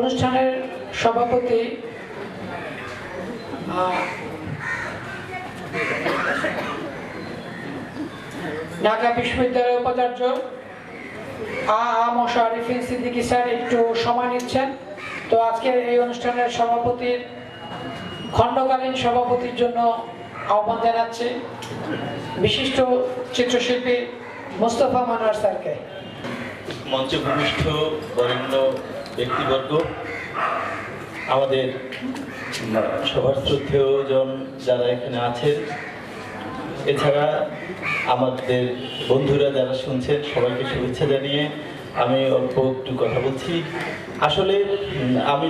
অনুষ্ঠানের সভাপতি ঢাকা বিশ্ববিদ্যালয়ের উপাচার্য মোশাররফ সিদ্দিকী স্যার একটু সময় নিচ্ছেন। তো আজকের এই অনুষ্ঠানের সভাপতির খণ্ডকালীন সভাপতির জন্য আহ্বান জানাচ্ছি বিশিষ্ট চিত্রশিল্পী মোস্তফা মনোয়ার স্যারকে। মঞ্চে ভূমিষ্ঠ বরেণ্য ব্যক্তিবর্গ, আমাদের সবার শ্রদ্ধেয়জন যারা এখানে আছেন, এছাড়া আমাদের বন্ধুরা যারা শুনছেন, সবাইকে শুভেচ্ছা জানিয়ে আমি অল্প একটু কথা বলছি। আসলে আমি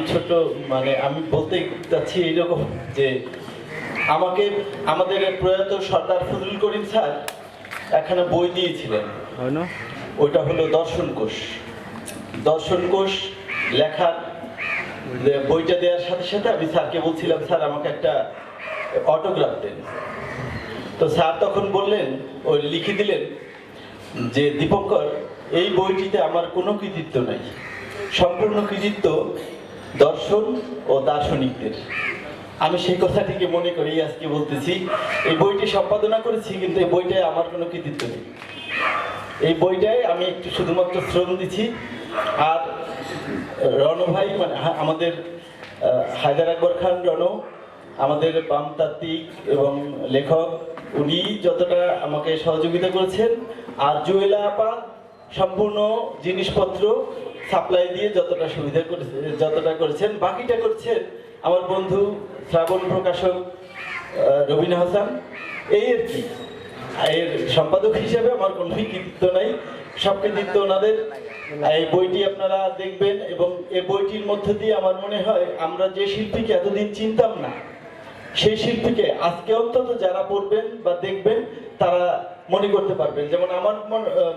আমি বলতে চাচ্ছি এইরকম যে আমাদের প্রয়াত সর্দার ফজলুল করিম স্যার এখানে বই দিয়েছিলেন, ওইটা হলো দর্শন কোষ লেখার বইটা দেওয়ার সাথে সাথে আমি স্যারকে বলছিলাম, স্যার আমাকে একটা অটোগ্রাফ দেন। তো স্যার তখন বললেন, ওই লিখে দিলেন যে দীপঙ্কর, এই বইটিতে আমার কোনো কৃতিত্ব নাই, সম্পূর্ণ কৃতিত্ব দর্শন ও দার্শনিকদের। আমি সেই কথাটিকে মনে করি আজকে বলতেছি, এই বইটি সম্পাদনা করেছি কিন্তু এই বইটায় আমার কোনো কৃতিত্ব নেই। এই বইটায় আমি একটু শুধুমাত্র শ্রম দিচ্ছি। আর রণ ভাই, মানে আমাদের হায়দার আকবর খান রণ, আমাদের বামতাত্ত্বিক এবং লেখক, উনি যতটা আমাকে সহযোগিতা করেছেন, আর জুয়েলা আপা সম্পূর্ণ জিনিসপত্র সাপ্লাই দিয়ে যতটা করেছেন, বাকিটা করছেন আমার বন্ধু শ্রাবণ প্রকাশক রবিনা হাসান। এই আর কি, এর সম্পাদক হিসেবে আমার কোনো কৃতিত্ব নাই, সব কৃতিত্ব ওনাদের। এই বইটি আপনারা দেখবেন এবং এই বইটির মধ্যে দিয়ে আমার মনে হয় আমরা যে শিল্পীকে এতদিন চিনতাম না, সেই শিল্পীকে আজকে অন্তত যারা পড়বেন বা দেখবেন তারা মনে করতে পারবেন। যেমন আমার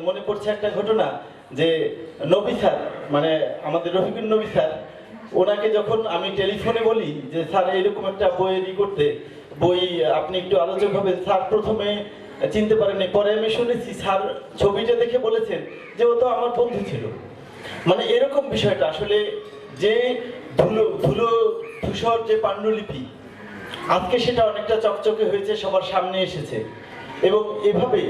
মনে পড়ছে একটা ঘটনা, যে নবী স্যার, মানে আমাদের রফিকুল নবী স্যার, ওনাকে যখন আমি টেলিফোনে বলি যে স্যার এরকম একটা বই আপনি একটু আলোচক হবেন, স্যার প্রথমে চিনতে পারেননি, পরে আমি শুনেছি স্যার ছবিটা দেখে বলেছেন যে ও তো আমার বন্ধু ছিল। মানে এরকম বিষয়টা আসলে, যে ধূসর যে পাণ্ডুলিপি, আজকে সেটা অনেকটা চকচকে হয়েছে, সবার সামনে এসেছে। এবং এভাবে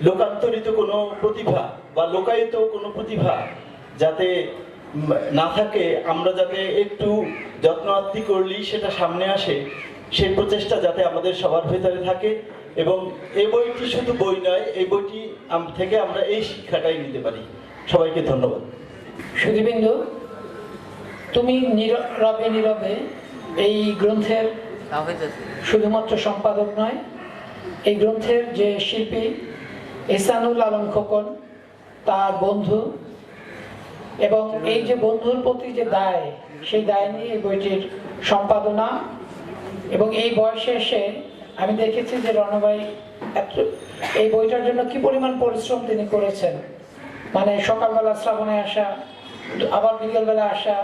লোকান্তরিত কোনো প্রতিভা বা লোকায়িত কোনো প্রতিভা যাতে না থাকে, আমরা যাতে একটু যত্ন আত্তি করলেই সেটা সামনে আসে, সেই প্রচেষ্টা যাতে আমাদের সবার ভেতরে থাকে। এবং এই বইটি শুধু বই নয়, এই বইটি থেকে আমরা এই শিক্ষাটাই নিতে পারি। সবাইকে ধন্যবাদ। সুধীবৃন্দ, তুমি নীরবে এই গ্রন্থের শুধুমাত্র সম্পাদক নয়, এই গ্রন্থের যে শিল্পী এহসানুল আলম খোকন, তার বন্ধু, এবং এই যে বন্ধুর প্রতি যে দায়, সেই দায় নিয়ে এই বইটির সম্পাদনা। এবং এই বয়সে এসে আমি দেখেছি যে রণভাই এই বইটার জন্য কি পরিমাণ পরিশ্রম তিনি করেছেন। মানে সকালবেলা শ্রাবণে আসা, আবার বিকেলবেলা আসা,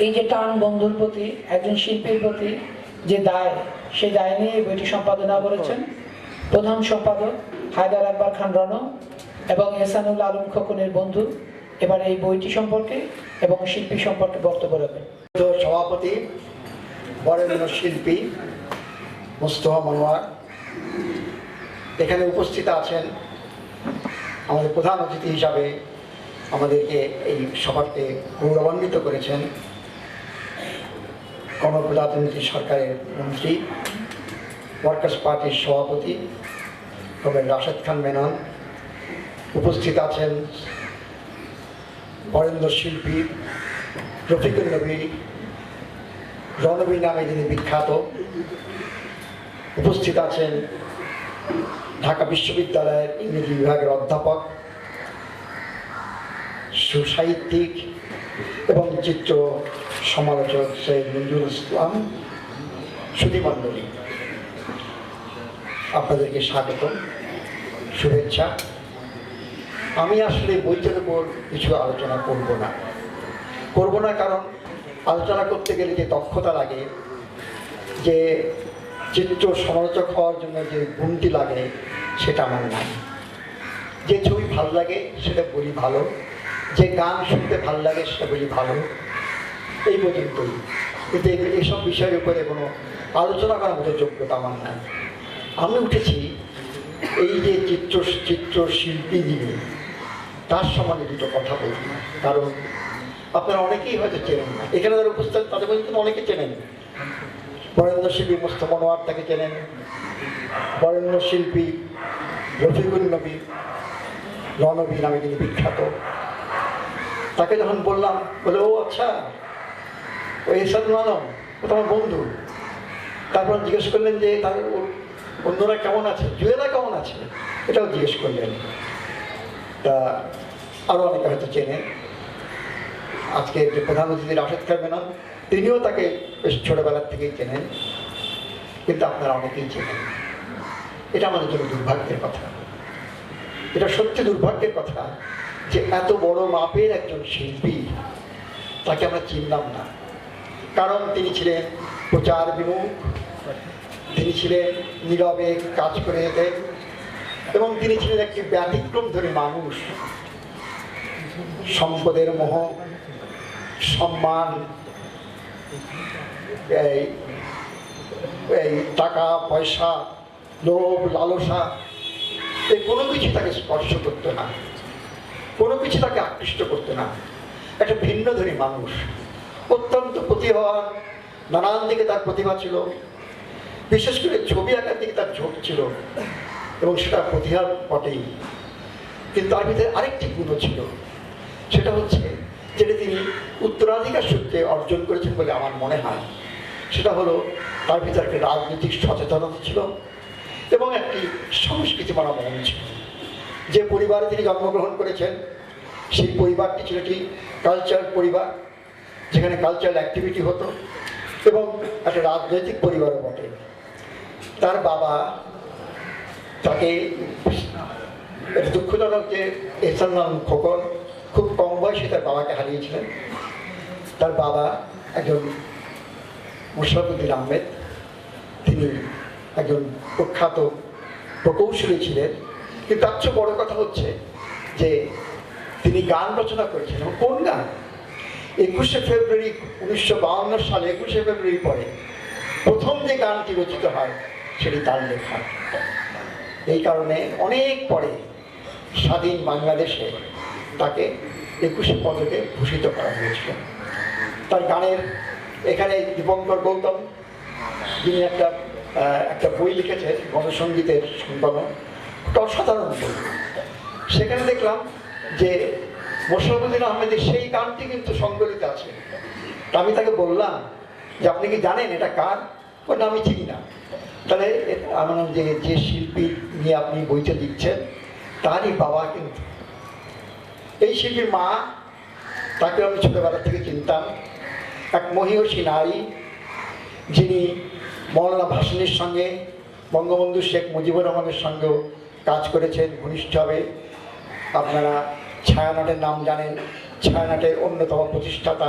এই যে টান বন্ধুর প্রতি, একজন শিল্পীর প্রতি যে দায়, সেই দায় নিয়ে এই বইটি সম্পাদনা করেছেন প্রধান সম্পাদক হায়দার আকবর খান রণ এবং এহসানুল আলম খোকনের বন্ধু। এবার এই বইটি সম্পর্কে এবং শিল্পী সম্পর্কে বক্তব্য রাখবেন সভাপতি বরেণ্য শিল্পী মোস্তফা মনোয়ার। এখানে উপস্থিত আছেন আমাদের প্রধান অতিথি হিসাবে আমাদেরকে এই সভাতে গৌরবান্বিত করেছেন গণপ্রজাতন্ত্রী সরকারের মন্ত্রী, ওয়ার্কার্স পার্টির সভাপতি কমরেড রাশেদ খান মেনন। উপস্থিত আছেন বরেণ্য শিল্পী রফিকুল নবী, রণবী নামে যিনি বিখ্যাত। উপস্থিত আছেন ঢাকা বিশ্ববিদ্যালয়ের ইংরেজি বিভাগের অধ্যাপক, সুসাহিত্যিক এবং চিত্র সমালোচক সৈয়দ মঞ্জুরুল ইসলাম। সুধীমণ্ডলী, আপনাদেরকে স্বাগত, শুভেচ্ছা। আমি আসলে বইটার উপর কিছু আলোচনা করব না, কারণ আলোচনা করতে গেলে যে দক্ষতা লাগে, যে চিত্র সমালোচক হওয়ার জন্য যে গুণটি লাগে, সেটা আমার নাই। যে ছবি ভালো লাগে সেটা বলি ভালো, যে গান শুনতে ভালো লাগে সেটা বলি ভালো, এই পর্যন্তই। কিন্তু এইসব বিষয়ের উপরে কোনো আলোচনা করার মতো যোগ্যতা আমার নাই। আমি উঠেছি এই যে চিত্রশিল্পী যিনি, তার সম্বন্ধে দুটো কথা বলবো। কারণ আপনারা অনেকেই হয়তো চেনেন না, এখানে যারা উপস্থিত তাদের মধ্যে অনেকে চেনেন। বরেণ্য শিল্পী মোস্তফা মনোয়ার তাকে চেনেন, বরেণ্য শিল্পী রফিকুল নবী, রণবী নামে যিনি বিখ্যাত। তাকে যখন বললাম, বলে ও আচ্ছা, ওই এহসানুল আলম, ও তো আমার বন্ধু। তারপর জিজ্ঞেস করলেন যে তার অন্যরা কেমন আছে, জুয়েলা কেমন আছে, এটাও জিজ্ঞেস করলেন। তা আরও অনেকে হয়তো চেনেন। আজকে যে প্রধান অতিথি রাশেদ খান মেনন, তিনিও তাকে বেশ ছোটবেলার থেকেই চেনেন, কিন্তু আপনারা অনেকেই চেনেন। এটা আমাদের জন্য দুর্ভাগ্যের কথা, এটা সত্যি দুর্ভাগ্যের কথা যে এত বড় মাপের একজন শিল্পী তাকে আমরা চিনলাম না। কারণ তিনি ছিলেন প্রচার বিমুখ, তিনি ছিলেন নীরবে কাজ করে যেতেন, এবং তিনি ছিলেন একটি ব্যতিক্রমধর্মী মানুষ। সম্পদের মোহ, সম্মান, এই টাকা পয়সা, লোভ লালসা, এই কোনো কিছু তাকে স্পর্শ করতো না, কোনো কিছু তাকে আকৃষ্ট করতো না। একটা ভিন্নধর্মী মানুষ, অত্যন্ত প্রতিভাবান, নানান দিকে তার প্রতিভা ছিল, বিশেষ করে ছবি আঁকার দিকে তার ঝোঁক ছিল, এবং সেটা প্রতিভার বটেই। কিন্তু তার ভিতরে আরেকটি গুণ ছিল, সেটা হচ্ছে যেটা তিনি উত্তরাধিকার সূত্রে অর্জন করেছেন বলে আমার মনে হয়। সেটা হলো তার ভিতরে একটি রাজনৈতিক সচেতনতা ছিল এবং একটি সংস্কৃতিমনা মন ছিল। যে পরিবারে তিনি জন্মগ্রহণ করেছেন সেই পরিবারটি ছিল একটি কালচার পরিবার, যেখানে কালচারাল অ্যাক্টিভিটি হতো, এবং একটা রাজনৈতিক পরিবারও বটে। তার বাবা তাকে, এটা দুঃখজনক যে এহসানুল আলম খোকন খুব কম বয়সে তার বাবাকে হারিয়েছিলেন। তার বাবা একজন মোশাররফুদ্দিন আহমেদ, তিনি একজন প্রখ্যাত প্রকৌশলী ছিলেন। কিন্তু তার চেয়ে বড় কথা হচ্ছে যে তিনি গান রচনা করেছেন। কোন গান? 21শে ফেব্রুয়ারি 1952 সালে 21শে ফেব্রুয়ারি পরে প্রথম যে গানটি রচিত হয় সেটি তার লেখা। এই কারণে অনেক পরে স্বাধীন বাংলাদেশে তাকে 21শে পদকে ভূষিত করা হয়েছিল। তার গানের এখানে দীপঙ্কর গৌতম, যিনি একটা বই লিখেছেন গণসঙ্গীতের সম্পাদন, অসাধারণ বই। সেখানে দেখলাম যে মোশাররফুদ্দিন আহমেদের সেই গানটি কিন্তু সংকলিত আছে। তা আমি তাকে বললাম যে আপনি কি জানেন এটা কার? বললাম আমি চিনি না। তাহলে আমার যে শিল্পী নিয়ে আপনি বইটা লিখছেন তারই বাবা কিন্তু। এই শিল্পীর মা, তাকে আমি ছোটবেলা থেকে চিনতাম, এক মহীয়সী নারী, যিনি মৌলানা ভাসানীর সঙ্গে, বঙ্গবন্ধু শেখ মুজিবুর রহমানের সঙ্গেও কাজ করেছেন ঘনিষ্ঠভাবে। আপনারা ছায়ানটের নাম জানেন, ছায়ানটের অন্যতম প্রতিষ্ঠাতা।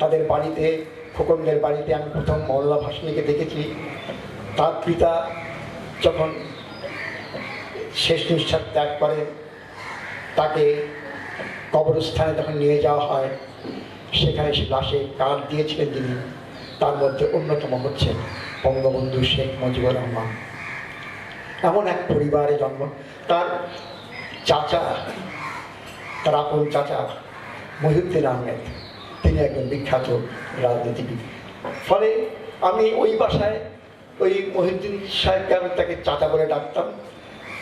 তাদের বাড়িতে, খোকনদের বাড়িতে আমি প্রথম মৌলানা ভাসানীকে দেখেছি। তার পিতা যখন শেষ নিঃশ্বাস ত্যাগ করেন, তাকে কবরস্থানে যখন নিয়ে যাওয়া হয়, সেখানে সে লাশে কার্ড দিয়েছিলেন যিনি, তার মধ্যে অন্যতম হচ্ছেন বঙ্গবন্ধু শেখ মুজিবুর রহমান। এমন এক পরিবারে জন্ম। তার চাচা, তার আপন চাচা মহিউদ্দিন আহমেদ, তিনি একজন বিখ্যাত রাজনীতিবিদ। ফলে আমি ওই বাসায় ওই মহিউদ্দিন সাহেবকে আমি তাকে চাচা বলে ডাকতাম।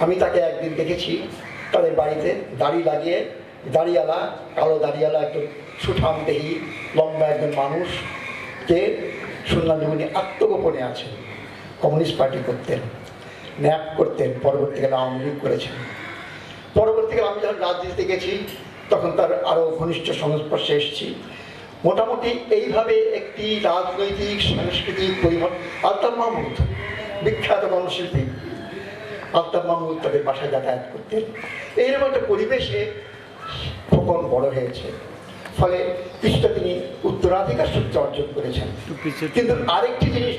আমি তাকে একদিন দেখেছি তাদের বাড়িতে দাড়ি লাগিয়ে, দাড়িওয়ালা, কালো দাড়িওয়ালা, একজন সুঠামদেহী লম্বা একজন মানুষ, যে শুনলাম যে উনি আত্মগোপনে আছেন, কমিউনিস্ট পার্টি করতেন, ন্যাপ করতেন, পরবর্তীকালে আওয়ামী লীগ করেছেন। পরবর্তীকালে আমি যখন রাজনীতিতে গেছি তখন তার আরও ঘনিষ্ঠ সংস্পর্শে এসেছি। মোটামুটি এইভাবে একটি রাজনৈতিক সাংস্কৃতিক পরিবর্তন। আলতাফ মাহমুদ, বিখ্যাত গণশিল্পী আলতাফ মাহমুদ, তাদের বাসায় যাতায়াত করতেন। এইরকম একটা পরিবেশে খোকন বড় হয়েছে। ফলে কিছুটা তিনি উত্তরাধিকার সূত্রে অর্জন করেছেন। কিন্তু আরেকটি জিনিস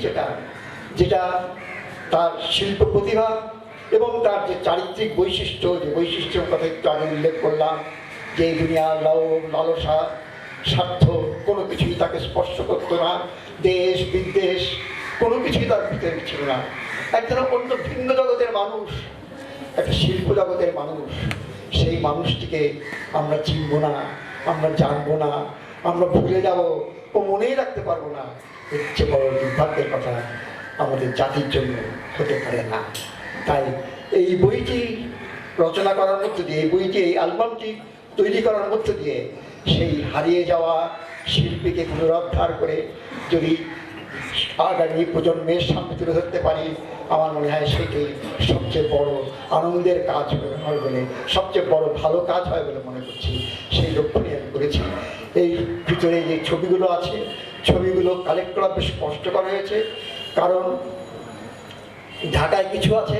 যেটা তার শিল্প প্রতিভা এবং তার যে চারিত্রিক বৈশিষ্ট্য, যে বৈশিষ্ট্যের কথা একটু আগে উল্লেখ করলাম, যে দুনিয়ার লালসা, স্বার্থ, কোনো কিছুই তাকে স্পর্শ করতো না, দেশ বিদেশ কোনো কিছুই তার ভিতরে ছিল না। একজন অন্য ভিন্ন জগতের মানুষ, একটা শিল্প জগতের মানুষ। সেই মানুষটিকে আমরা চিনব না, আমরা জানবো না, আমরা ভুলে যাব ও মনেই রাখতে পারবো না, এর চেয়ে বড় দুর্ভাগ্যের কথা আমাদের জাতির জন্য হতে পারে না। তাই এই বইটি রচনা করার মধ্য দিয়ে, এই বইটি, এই অ্যালবামটি তৈরি করার মধ্য দিয়ে সেই হারিয়ে যাওয়া শিল্পীকে পুনরুদ্ধার করে যদি আগামী প্রজন্মের সামনে তুলে ধরতে পারি, আমার মনে হয় সেটি সবচেয়ে বড় আনন্দের কাজ হয় বলে, সবচেয়ে বড় ভালো কাজ হয় বলে মনে করছি। সেই লক্ষ্য নিয়ে আমি করেছি। এই ভিতরে যে ছবিগুলো আছে, ছবিগুলো কালেক্ট করা বেশ কষ্টকর হয়েছে, কারণ ঢাকায় কিছু আছে,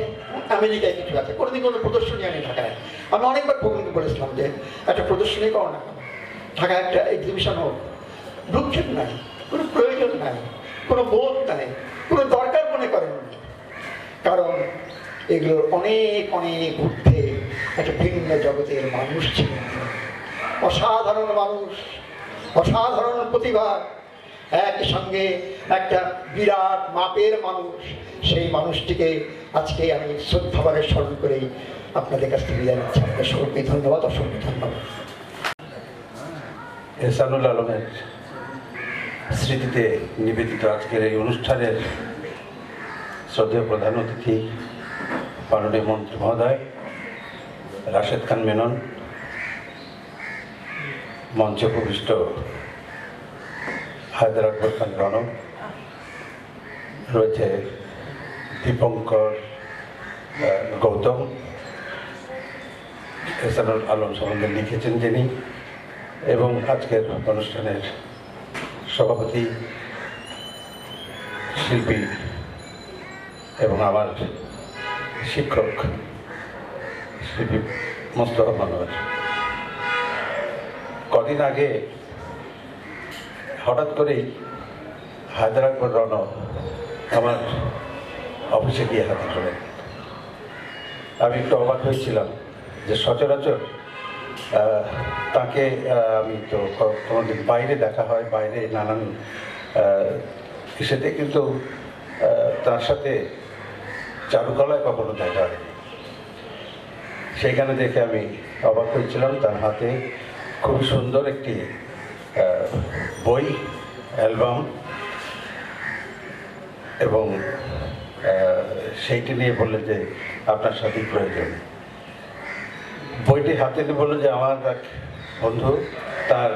আমেরিকায় কিছু আছে। কোনোদিন কোনো প্রদর্শনী আমি ঢাকায়, আমি অনেকবার প্রবীণকে বলেছিলাম যে একটা প্রদর্শনী করো না কেন, ঢাকায় একটা এক্সিবিশন হোক। ভ্রুক্ষেপ নাই, কোনো প্রয়োজন নাই, কোনো বোধ নাই, কোনো দরকার মনে করেন। কারণ এগুলোর অনেক অনেক ঊর্ধ্বে একটা ভিন্ন জগতের মানুষ ছিলেন, অসাধারণ মানুষ, অসাধারণ প্রতিভা, একই সঙ্গে একটা বিরাট মাপের মানুষ। সেই মানুষটিকে আজকে আমি শ্রদ্ধাভাবে স্মরণ করেই আপনাদের কাছ থেকে বিদায় নিচ্ছি। আপনাদের সকলকে ধন্যবাদ, অসংখ্য ধন্যবাদ। এহসানুল আলমের স্মৃতিতে নিবেদিত আজকের এই অনুষ্ঠানের শ্রদ্ধেয় প্রধান অতিথি মাননীয় মন্ত্রী মহোদয় রাশেদ খান মেনন, মঞ্চে উপবিষ্ট হায়দার আকবর খান রনক, রয়েছে দীপঙ্কর গৌতম, এহসানুল আলম সম্বন্ধে লিখেছেন যিনি, এবং আজকের অনুষ্ঠানের সভাপতি শিল্পী এবং আমার শিক্ষক শিল্পী মোস্তফা মনোয়ার। কদিন আগে হঠাৎ করেই হায়দার আকবর রনক আমার অফিসে গিয়ে হাতে ধরেন। আমি একটু অবাক হয়েছিলাম যে সচরাচর তাকে আমি তো কোনোদিন বাইরে দেখা হয়, বাইরে নানান ইসেতে, কিন্তু তার সাথে চারুকলায় কখনো দেখা হয়। সেইখানে দেখে আমি অবাক হয়েছিলাম। তার হাতে খুবই সুন্দর একটি বই, অ্যালবাম, এবং সেইটি নিয়ে বললে যে আপনার সাথেই প্রয়োজন। বইটি হাতে নিয়ে বললো যে আমার এক বন্ধু, তার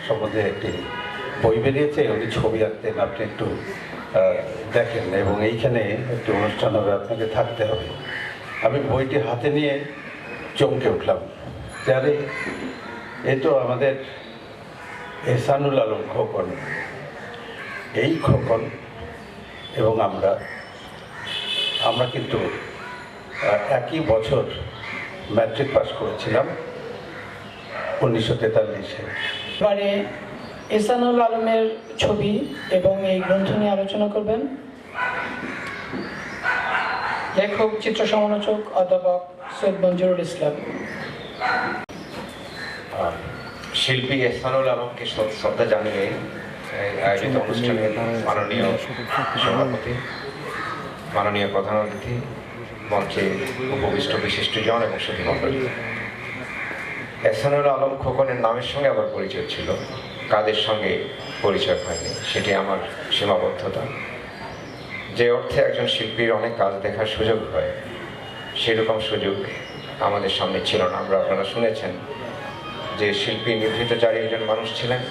সম্বন্ধে একটি বই বেরিয়েছে, উনি ছবি আঁকতেন, আপনি একটু দেখেন এবং এইখানে একটি অনুষ্ঠান হবে, আপনাকে থাকতে হবে। আমি বইটি হাতে নিয়ে চমকে উঠলাম, যারে এ তো আমাদের এহসানুল আলম খোকন। এই খোকন এবং আমরা কিন্তু একই বছর ম্যাট্রিক পাস করেছিলাম 1943-এ। এবারে এহসানুল আলমের ছবি এবং এই গ্রন্থ নিয়ে আলোচনা করবেন লেখক, চিত্র সমালোচক, অধ্যাপক সৈয়দ মঞ্জুরুল ইসলাম। শিল্পী এহসানুল আলমকে শ্রদ্ধা জানিয়ে আয়োজিত অনুষ্ঠানের মাননীয় সভাপতি, মাননীয় প্রধান অতিথি, মঞ্চে উপবিষ্ট বিশিষ্টজন এবং সুধীমণ্ডলী, এহসানুল আলম খোকনের নামের সঙ্গে আমার পরিচয় ছিল, কাদের সঙ্গে পরিচয় হয়নি। সেটি আমার সীমাবদ্ধতা। যে অর্থে একজন শিল্পীর অনেক কাজ দেখার সুযোগ হয়, সেরকম সুযোগ আমাদের সামনে ছিল না। আপনারা শুনেছেন যে শিল্পী নিভৃতচারী একজন মানুষ ছিলেন,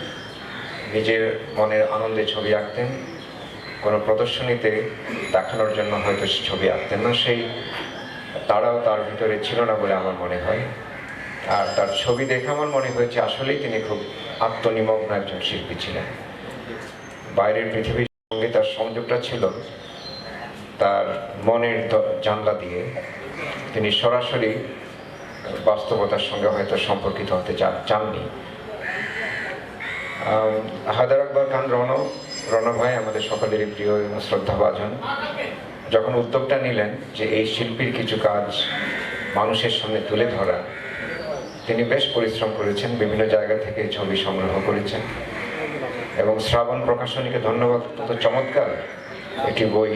নিজের মনের আনন্দে ছবি আঁকতেন, কোনো প্রদর্শনীতে দেখানোর জন্য হয়তো ছবি আঁকতেন না, সেই তারাও তার ভিতরে ছিল না বলে আমার মনে হয়। আর তার ছবি দেখে আমার মনে হয়েছে আসলেই তিনি খুব আত্মনিমগ্ন একজন শিল্পী ছিলেন। বাইরের পৃথিবীর সঙ্গে তার সংযোগটা ছিল তার মনের জানলা দিয়ে। তিনি সরাসরি বাস্তবতার সঙ্গে হয়তো সম্পর্কিত হতে চাননি। হায়দার আকবর খান রনক ভাই আমাদের সকলেরই প্রিয় এবং শ্রদ্ধাভাজন, যখন উদ্যোগটা নিলেন যে এই শিল্পীর কিছু কাজ মানুষের সামনে তুলে ধরা, তিনি বেশ পরিশ্রম করেছেন, বিভিন্ন জায়গা থেকে ছবি সংগ্রহ করেছেন এবং শ্রাবণ প্রকাশনীকে ধন্যবাদ। তো চমৎকার একটি বই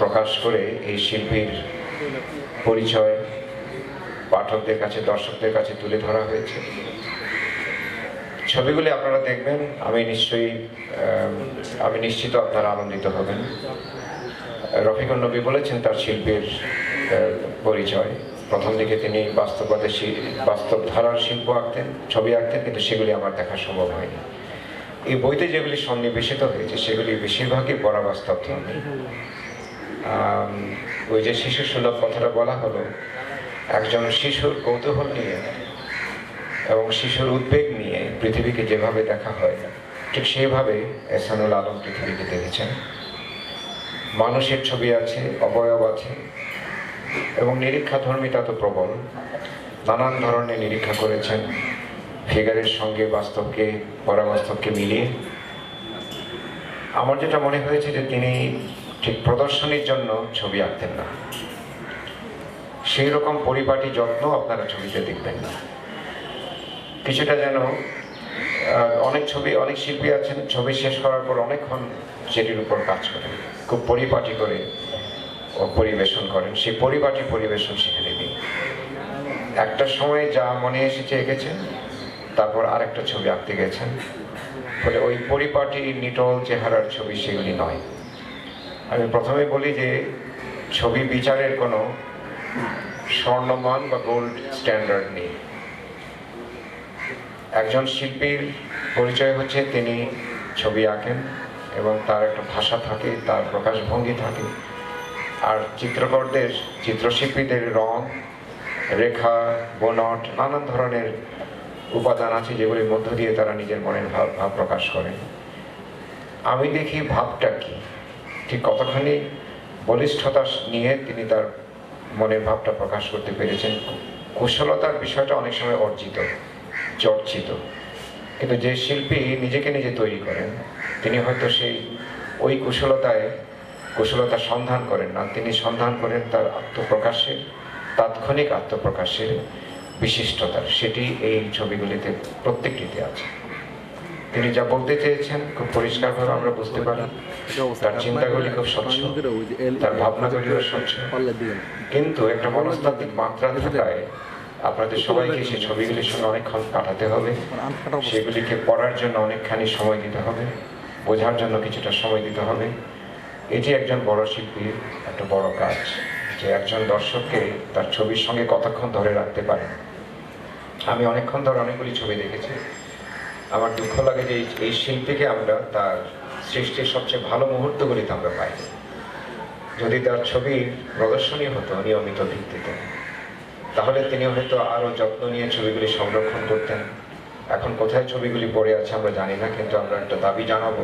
প্রকাশ করে এই শিল্পীর পরিচয় পাঠকদের কাছে, দর্শকদের কাছে তুলে ধরা হয়েছে। ছবিগুলি আপনারা দেখবেন, আমি নিশ্চিত আপনারা আনন্দিত হবেন। রফিকুন নবী বলেছেন তার শিল্পীর পরিচয়, প্রথম দিকে তিনি বাস্তব ধারার শিল্প আঁকতেন, ছবি আঁকতেন, কিন্তু সেগুলি আমার দেখা সম্ভব হয়নি। এই বইতে যেগুলি সন্নিবেশিত হয়েছে সেগুলি বেশিরভাগই পরাবাস্তব ধর্মী। ওই যে শিশু সুলভ কথাটা বলা হলো, একজন শিশুর কৌতূহল নিয়ে এবং শিশুর উদ্বেগ নিয়ে পৃথিবীকে যেভাবে দেখা হয়, ঠিক সেইভাবে এহসানুল আলম পৃথিবীকে দেখেছেন। মানুষের ছবি আছে, অবয়ব আছে এবং নিরীক্ষা ধর্মিতা তো প্রবল, নানান ধরনের নিরীক্ষা করেছেন ফিগারের সঙ্গে বাস্তবকে, পরাবাস্তবকে মিলিয়ে। আমার যেটা মনে হয়েছে যে তিনি ঠিক প্রদর্শনীর জন্য ছবি আঁকতেন না, সেই রকম পরিপাটি যত্ন আপনারা ছবিতে দেখবেন না। কিছুটা যেন অনেক শিল্পী আছেন ছবি শেষ করার পর অনেকক্ষণ সেটির উপর কাজ করেন, খুব পরিপাটি করে পরিবেশন করেন। সেই পরিপাটি পরিবেশন সেখানে নেই। একটা সময় যা মনে এসেছে এঁকেছেন, তারপর আরেকটা ছবি আঁকতে গেছেন, ফলে ওই পরিপাটি নিটল চেহারার ছবি সেগুলি নয়। আমি প্রথমে বলি যে ছবি বিচারের কোনো স্বর্ণমান বা গোল্ড স্ট্যান্ডার্ড নেই। একজন শিল্পীর পরিচয় হচ্ছে তিনি ছবি আঁকেন এবং তার একটা ভাষা থাকে, তার প্রকাশভঙ্গি থাকে। আর চিত্রশিল্পীদের রং, রেখা, বনট, নানান ধরনের উপাদান আছে যেগুলির মধ্য দিয়ে তারা নিজের মনের ভাব প্রকাশ করেন। আমি দেখি ভাবটা কি, ঠিক কতখানি বলিষ্ঠতা নিয়ে তিনি তার মনের ভাবটা প্রকাশ করতে পেরেছেন। কুশলতার বিষয়টা অনেক সময় চর্চিত, কিন্তু যে শিল্পী নিজেকে নিজে তৈরি করেন তিনি হয়তো ওই কুশলতার সন্ধান করেন না, তিনি সন্ধান করেন তার আত্মপ্রকাশের, তাৎক্ষণিক আত্মপ্রকাশের বিশিষ্টতার। সেটি এই ছবিগুলিতে প্রত্যেকটিতে আছে। তিনি যা বলতে চেয়েছেন খুব পরিষ্কারভাবে আমরা বুঝতে পারি। তার চিন্তাগুলি খুব স্বচ্ছ, তার ভাবনাগুলিও স্বচ্ছ, কিন্তু একটা মনস্তাত্ত্বিক মাত্রা থাকায় আপনাদের সবাইকে সেই ছবিগুলির সঙ্গে অনেকক্ষণ কাটাতে হবে, সেগুলিকে পড়ার জন্য অনেকখানি সময় দিতে হবে, বোঝার জন্য কিছুটা সময় দিতে হবে। এটি একজন বড় শিল্পীর একটা বড় কাজ, যে একজন দর্শককে তার ছবির সঙ্গে কতক্ষণ ধরে রাখতে পারে। আমি অনেকক্ষণ ধরে অনেকগুলি ছবি দেখেছি। আমার দুঃখ লাগে যে এই শিল্পীকে আমরা তার সৃষ্টির সবচেয়ে ভালো মুহূর্তগুলিতে আমরা পাই। যদি তার ছবি প্রদর্শনী হতো নিয়মিত ভিত্তিতে, তাহলে তিনি হয়তো আরও যত্ন নিয়ে ছবিগুলি সংরক্ষণ করতেন। এখন কোথায় ছবিগুলি পড়ে আছে আমরা জানি না, কিন্তু আমরা একটা দাবি জানাবো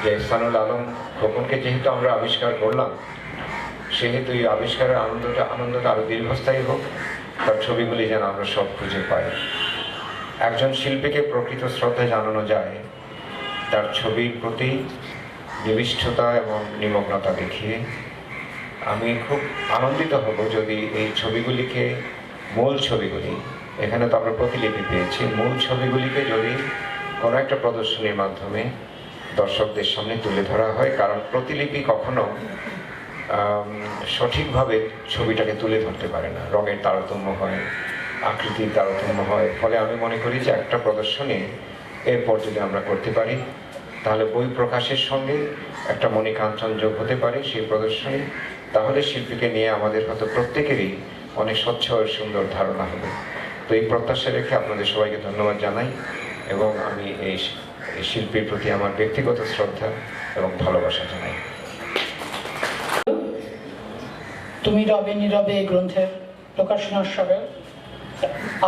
যে এহসানুল আলম খোকনকে যেহেতু আমরা আবিষ্কার করলাম, সেহেতু এই আবিষ্কারের আনন্দটা আরও দীর্ঘস্থায়ী হোক, তার ছবিগুলি যেন আমরা সব খুঁজে পাই। একজন শিল্পীকে প্রকৃত শ্রদ্ধা জানানো যায় তার ছবির প্রতি নিবিষ্ঠতা এবং নিমগ্নতা দেখিয়ে। আমি খুব আনন্দিত হব যদি এই ছবিগুলিকে, মূল ছবিগুলি, এখানে তো আমরা প্রতিলিপি পেয়েছি, মূল ছবিগুলিকে যদি কোনো একটা প্রদর্শনীর মাধ্যমে দর্শকদের সামনে তুলে ধরা হয়। কারণ প্রতিলিপি কখনো সঠিকভাবে ছবিটাকে তুলে ধরতে পারে না, রঙের তারতম্য হয়, আকৃতির তারতম্য হয়। ফলে আমি মনে করি যে একটা প্রদর্শনী এরপর যদি আমরা করতে পারি, তাহলে বই প্রকাশের সঙ্গে একটা মণিকাঞ্চন যোগ হতে পারে সেই প্রদর্শনী। তাহলে শিল্পীকে নিয়ে আমাদের হয়তো প্রত্যেকেরই অনেক স্বচ্ছ ও সুন্দর ধারণা হবে। তো এই প্রত্যাশা রেখে আপনাদের সবাইকে ধন্যবাদ জানাই এবং আমি এই শিল্পীর প্রতি আমার ব্যক্তিগত শ্রদ্ধা এবং ভালোবাসা জানাই। তুমি রবে নীরবে এই গ্রন্থের প্রকাশনা উৎসবের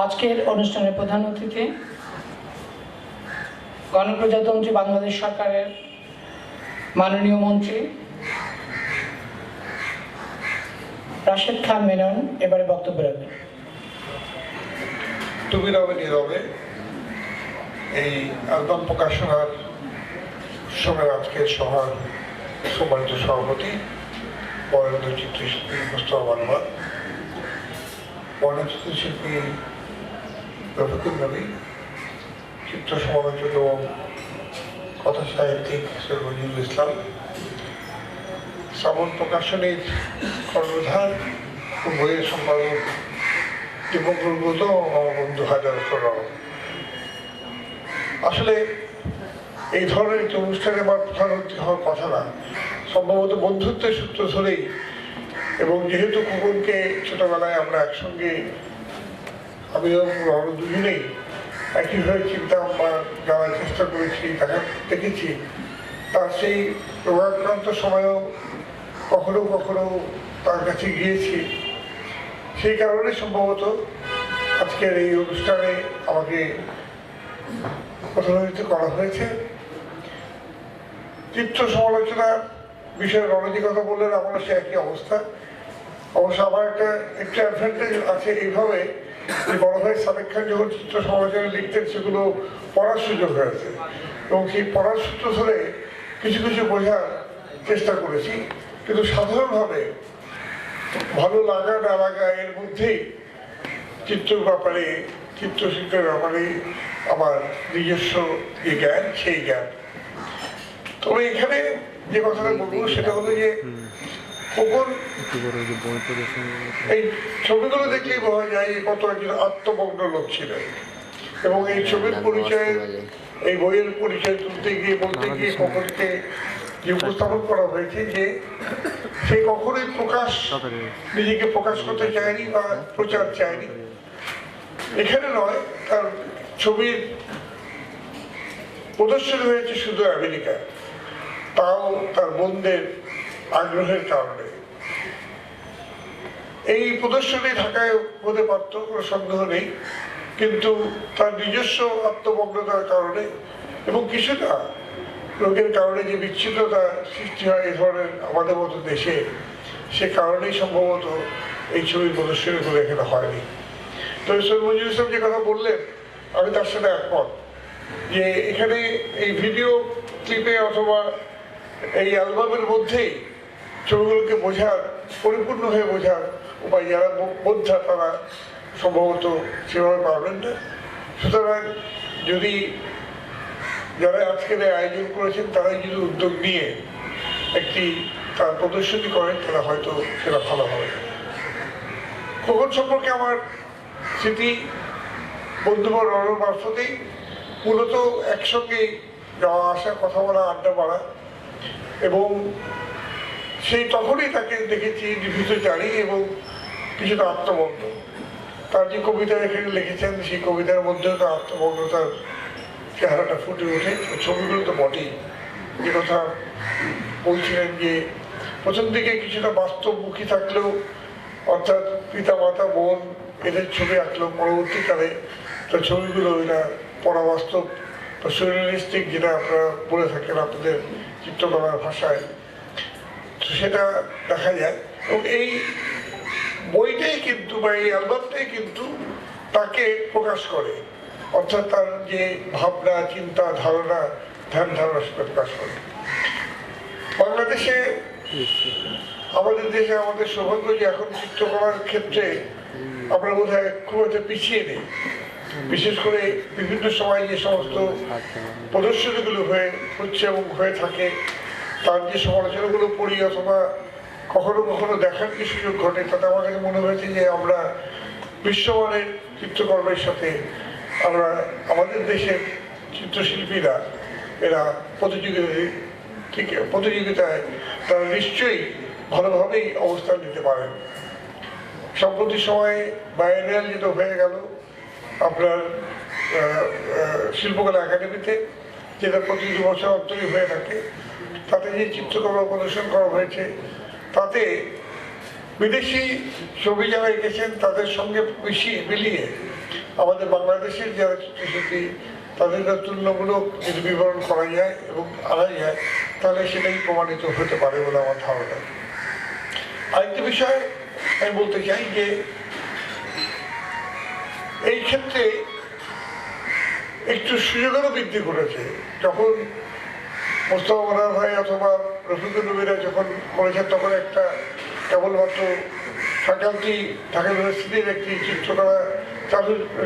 আজকের অনুষ্ঠানের প্রধান অতিথি গণপ্রজাতন্ত্রী বাংলাদেশ সরকারের মাননীয় মন্ত্রী রাশেদ খান মেনন এবারে বক্তব্য রাখবেন। তুমি রবে নীরবে এই অ্যালবাম প্রকাশনার উৎসবের আজকের সভার সম্মানিত সভাপতি বরেন্দ্র চিত্রশিল্পী মোস্তফা আনোয়ার, বর্ণচিত্রশিল্পী রফিকুল নবী, চিত্র সমালোচক এবং কথা সাহিত্যিক সৈয়দ নজরুল ইসলাম, শ্রাবণ প্রকাশনীর কর্ণধার ও বইয়ের সম্পাদক দীপঙ্কর গৌতম ও আমার বন্ধু হাজার রাও। আসলে এই ধরনের একটি অনুষ্ঠানে আমার প্রধানমন্ত্রী হওয়ার কথা না, সম্ভবত বন্ধুত্বের সূত্র ধরেই, এবং যেহেতু খোকনকে ছোটবেলায় আমরা একসঙ্গে আমি এবং রণ দুজনেই একইভাবে চিন্তা বা জানার চেষ্টা করেছি, দেখেছি, তার সেই রোগাক্রান্ত সময়ও কখনো কখনো তার কাছে গিয়েছি। সেই কারণে সম্ভবত আজকের এই অনুষ্ঠানে আমাকে প্রতিনিধিত্ব করা হয়েছে। চিত্র সমালোচনার বিষয়ে রণজি কথা বললেন, আমারও সে একই অবস্থা। অবশ্য আমার একটু অ্যাডভান্টেজ আছে এইভাবে যে বড় ভাই সাবেক খান যখন চিত্র সমালোচনা লিখতেন সেগুলো পড়ার সুযোগ হয়েছে, এবং সেই পড়ার সূত্র ধরে কিছু কিছু বোঝার চেষ্টা করেছি। কিন্তু সাধারণভাবে ভালো লাগা না লাগা এর মধ্যেই চিত্রের ব্যাপারে, চিত্রশিল্পের ব্যাপারে আমার নিজস্ব যে জ্ঞান, সেই জ্ঞান। তবে এখানে যে কথাটা বলবো সেটা হলো যে খোকন এই ছবিগুলো দেখলেই বোঝা যায় কত একজন আত্মমগ্ন লোক ছিলেন, এবং এই ছবির পরিচয়, এই বইয়ের পরিচয় তুলতে গিয়ে বলতে গিয়ে খোকনকে যে উপস্থাপন করা হয়েছে যে সে কখনোই নিজেকে প্রকাশ করতে চায়নি বা প্রচার চায়নি। এখানে নয়, তার ছবির প্রদর্শন হয়েছে শুধু আমেরিকা, তাও তার বোনদের আগ্রহের কারণে। এই প্রদর্শনী ঢাকায় হতে পারত, কোনো সন্দেহ নেই, কিন্তু তার নিজস্ব আত্মমগ্নতার কারণে এবং কিছুটা লোকের কারণে যে বিচ্ছিন্নতা সৃষ্টি হয় এই ধরনের আমাদের মতো দেশে, সে কারণেই সম্ভবত এই ছবির প্রদর্শনীগুলো এখানে হয়নি। তবে সৈয়দ মঞ্জুর ইসলাম যে কথা বললেন আমি তার সাথে একমত, যে এখানে এই ভিডিও ক্লিপে অথবা এই অ্যালবামের মধ্যেই ছবিগুলোকে বোঝার, পরিপূর্ণ হয়ে বোঝার উপায় যারা বোদ্ধা তারা সম্ভবত সেভাবে পারবেন না। সুতরাং যদি যারা আজকের আয়োজন করেছেন তারাই যদি উদ্যোগ নিয়ে একটি তার প্রদর্শনী করেন তাহলে হয়তো সেটা ভালো হবে। খোকন সম্পর্কে আমার স্মৃতি বন্ধুবর রণর মারফতেই, মূলত একসঙ্গে যাওয়া আসা, কথা বলা, আড্ডা মারা, এবং সেই তখনই তাকে দেখেছি নিভৃত জানি এবং কিছুটা আত্মমগ্ন। তার যে কবিতা এখানে লিখেছেন সেই কবিতার মধ্যেও তার আত্মমগ্নতার চেহারাটা ফুটে ওঠে। ছবিগুলো তো বটেই, যে কথা বলছিলেন যে প্রথম দিকে কিছুটা বাস্তবমুখী থাকলেও, অর্থাৎ পিতা মাতা বোন এদের ছবি আঁকলেও পরবর্তীকালে তার ছবিগুলো এরা পরাবাস্তব বা সুরিয়ালিস্টিক, যেটা আপনারা বলে থাকেন আপনাদের চিত্রকলার ভাষায়, তো সেটা দেখা যায়। এবং এই বইটাই কিন্তু বা এই অ্যালবামটাই কিন্তু তাকে প্রকাশ করে, অর্থাৎ তার যে ভাবনা, চিন্তা, ধারণা, ধ্যান ধারণা সেটা প্রকাশ করে। বাংলাদেশে, আমাদের দেশে আমাদের সৌভাগ্য যে এখন চিত্রকলার ক্ষেত্রে আমরা বোধ হয় খুব একটা পিছিয়ে নেই। বিশেষ করে বিভিন্ন সময় যে সমস্ত প্রদর্শনীগুলো হচ্ছে এবং হয়ে থাকে, তার যে সমালোচনাগুলো পড়ি অথবা কখনো কখনো দেখার কি সুযোগ ঘটে, তাতে আমার কাছে মনে হয়েছে যে আমরা বিশ্বমানের চিত্রকর্মের সাথে আমরা আমাদের দেশের চিত্রশিল্পীরা এরা প্রতিযোগিতায় তারা নিশ্চয়ই ভালোভাবেই অবস্থান নিতে পারেন। সম্প্রতি সময়ে বায়ানিয়াল যেটা হয়ে গেল আপনার শিল্পকলা একাডেমিতে, যেটা প্রতি 2 বছর অন্তরই হয়ে থাকে, তাতে যে চিত্রকলা প্রদর্শন করা হয়েছে তাতে বিদেশি ছবি যারা এঁকেছেন তাদের সঙ্গে মিলিয়ে আমাদের বাংলাদেশের যারা চিত্রশিল্পী তাদের তুলনামূলক যদি বিবরণ করা যায় এবং আনা যায় তাহলে সেটাই প্রমাণিত হতে পারে বলে আমার ধারণা। আরেকটি বিষয় আমি বলতে চাই যে এই ক্ষেত্রে একটু সুযোগেরও বৃদ্ধি করেছে। যখন মোস্তফা মনোয়ার ভাই অথবা রফিকুল নবীরা যখন করেছেন তখন একটা কেবলমাত্র ফ্যাকাল্টি ঢাকা ইউনিভার্সিটির একটি চিত্রকলা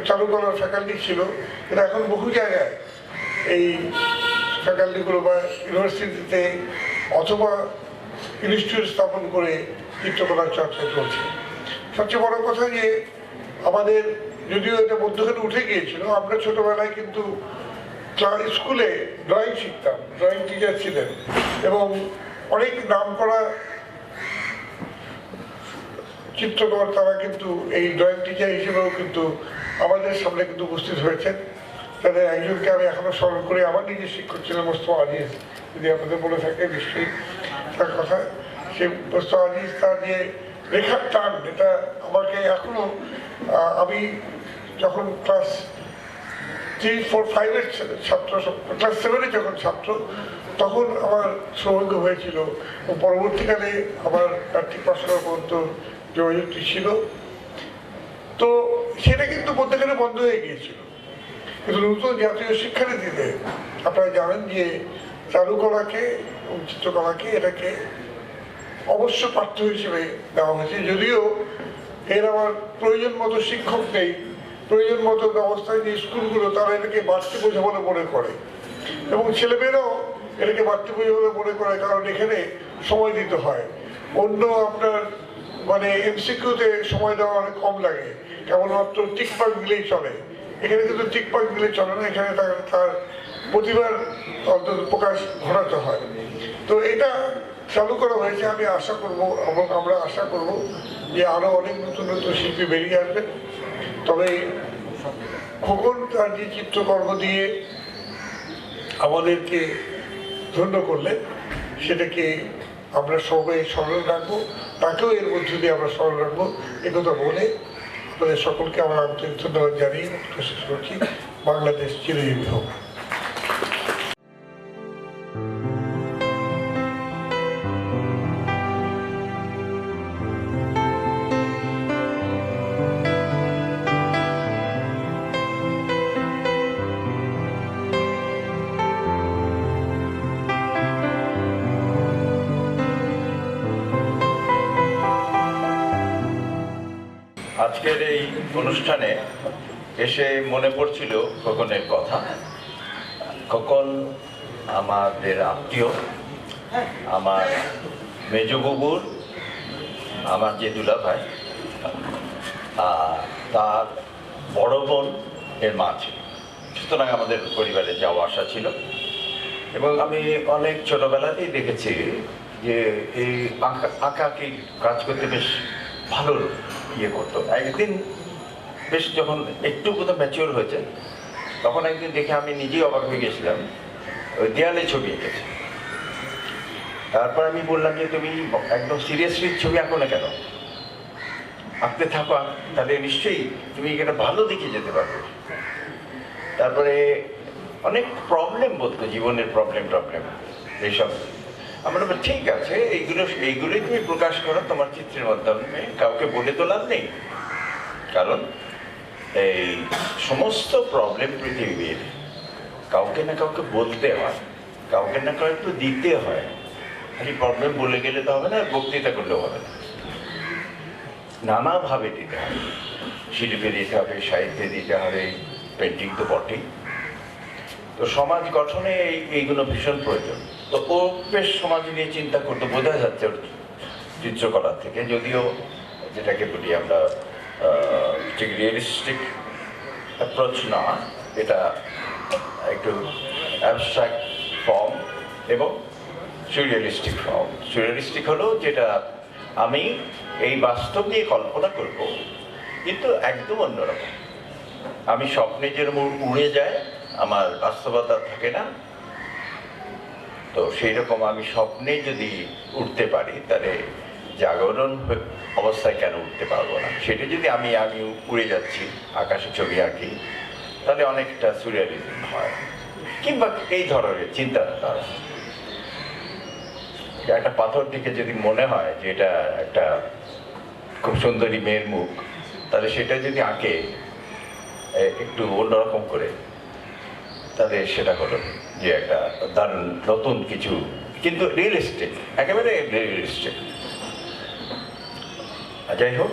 চালু করার ফ্যাকাল্টি ছিল, কিন্তু এখন বহু জায়গায় এই ফ্যাকাল্টিগুলো বা ইউনিভার্সিটিতে অথবা ইনস্টিটিউট স্থাপন করে চিত্রকলার চর্চা চলছে। সবচেয়ে বড় কথা যে আমাদের, যদিও এটা মধ্যখানে উঠে গিয়েছিল, আমরা ছোটবেলায় কিন্তু স্কুলে ড্রয়িং শিখতাম, ড্রয়িং টিচার ছিলেন এবং অনেক নাম করা চিত্রকর তারা কিন্তু এই ড্রয়িং টিচার হিসেবেও কিন্তু আমাদের সামনে কিন্তু উপস্থিত হয়েছেন। তাদের একজনকে আমি এখনো স্মরণ করি, আমার নিজের শিক্ষক ছিলেন মোস্তফা আজিজ, যদি আপনাদের বলে থাকে নিশ্চয়ই তার কথা। সে মোস্তফা আজিজ তার যে রেখার টান, এটা আমাকে এখনো, আমি যখন ক্লাস 3, 4, 5-এর ছাত্র, ক্লাস 7-এ যখন ছাত্র, তখন আমার সৌভাগ্য হয়েছিল ও পরবর্তীকালে আমার কার্তিক পড়াশোনা পর্যন্ত যোগাযোগটি ছিল। তো সেটা কিন্তু মধ্যখানে বন্ধ হয়ে গিয়েছিল, কিন্তু নতুন জাতীয় শিক্ষানীতিতে আপনারা জানেন যে চারুকলাকে এবং চিত্রকলাকে এটাকে অবশ্য পাঠ্য হিসেবে দেওয়া হয়েছে। যদিও এর আমার প্রয়োজন মতো শিক্ষক নেই, প্রয়োজন মতো ব্যবস্থায় যে স্কুলগুলো তারা এটাকে বাড়তি বোঝা বলে মনে করে এবং ছেলেমেয়েরাও এটাকে বাড়তি বোঝা বলে মনে করে, কারণ এখানে সময় দিতে হয়। অন্য আপনার মানে এমসিকিউতে সময় দেওয়া অনেক কম লাগে, কেবলমাত্র টিকপাক দিলেই চলে। এখানে কিন্তু টিকপাক দিলে চলে না, এখানে তার প্রতিভার অন্তত প্রকাশ ঘটাতে হয়। তো এটা চালু করা হয়েছে। আমি আশা করব এবং আমরা আশা করব যে আরও অনেক নতুন নতুন শিল্পী বেরিয়ে আসবে। তবে খোকন তার যে চিত্রকর্ম দিয়ে আমাদেরকে ধন্য করলেন, সেটাকে আমরা সবাই স্মরণ রাখবো, তাকেও এর মধ্য দিয়ে আমরা স্মরণ রাখবো। একথা বলে আপনাদের সকলকে আমরা আন্তরিক ধন্যবাদ জানিয়ে শেষ করছি। বাংলাদেশ চিরজীবী হোক। আজকের এই অনুষ্ঠানে এসে মনে পড়ছিল খোকনের কথা। খোকন আমাদের আত্মীয়, আমার মেজবুবুর, আমার যে দুলাভাই, তার বড় বোন এর মা ছিল। সুতরাং আমাদের পরিবারে যাওয়া আসা ছিল এবং আমি অনেক ছোটবেলাতেই দেখেছি যে এই আঁকাকে কাজ করতে বেশ ভালো ইয়ে করতো। একদিন বেশ যখন একটু কোথাও ম্যাচিওর হয়েছে, তখন একদিন দেখে আমি নিজেই অবাক হয়ে গেছিলাম, ওই দেয়ালে ছবি এঁকেছে। তারপর আমি বললাম যে তুমি একদম সিরিয়াসলি ছবি আঁকো না কেন, আঁকতে থাকো, তাহলে নিশ্চয়ই তুমি এটা ভালো দিকে যেতে পারবে। তারপরে অনেক প্রবলেম বলতো, জীবনের প্রবলেম এইসব। আমরা ঠিক আছে, এইগুলোই তুমি প্রকাশ করো তোমার চিত্রের মাধ্যমে, কাউকে বলে তো লাভ নেই। কারণ এই সমস্ত প্রবলেম পৃথিবীর কাউকে না কাউকে বলতে হয়, কাউকে না কাউকে দিতে হয়। খালি প্রবলেম বলে গেলে তো হবে না, বক্তৃতা করলেও হবে না, নানাভাবে দিতে হবে। শিল্পে দিতে হবে, সাহিত্যে দিতে হবে, পেন্টিং তো বটেই। তো সমাজ গঠনে এইগুলো ভীষণ প্রয়োজন। তো ও বেশ সমাজ নিয়ে চিন্তা করতে বোঝা যাচ্ছে ওর চিত্রকলা থেকে, যদিও যেটাকে বলি আমরা ঠিক রিয়েলিস্টিক অ্যাপ্রোচ না, এটা একটু অ্যাবস্ট্রাক্ট ফর্ম এবং সুরিয়ালিস্টিক ফর্ম। সুরিয়ালিস্টিক হলো যেটা আমি এই বাস্তব নিয়ে কল্পনা করব, কিন্তু একদম অন্যরকম। আমি স্বপ্নে যেরকম উড়ে যায়, আমার বাস্তবতা থাকে না, তো সেই রকম আমি স্বপ্নে যদি উঠতে পারি, তাহলে জাগরণ অবস্থায় কেন উঠতে পারবো না? সেটা যদি আমি উড়ে যাচ্ছি, আকাশে ছবি আঁকি, তাহলে অনেকটা সুরিয়ালিজম হয়। কিংবা এই ধরনের চিন্তাধারা, একটা পাথর দিকে যদি মনে হয় যে এটা একটা খুব সুন্দরী মেয়ের মুখ, তাহলে সেটা যদি আঁকে একটু অন্যরকম করে, তাহলে সেটা হলো যে একটা দারুণ নতুন কিছু, কিন্তু রিয়েলিস্টিক, একেবারে রিয়েলিস্টিক। যাই হোক,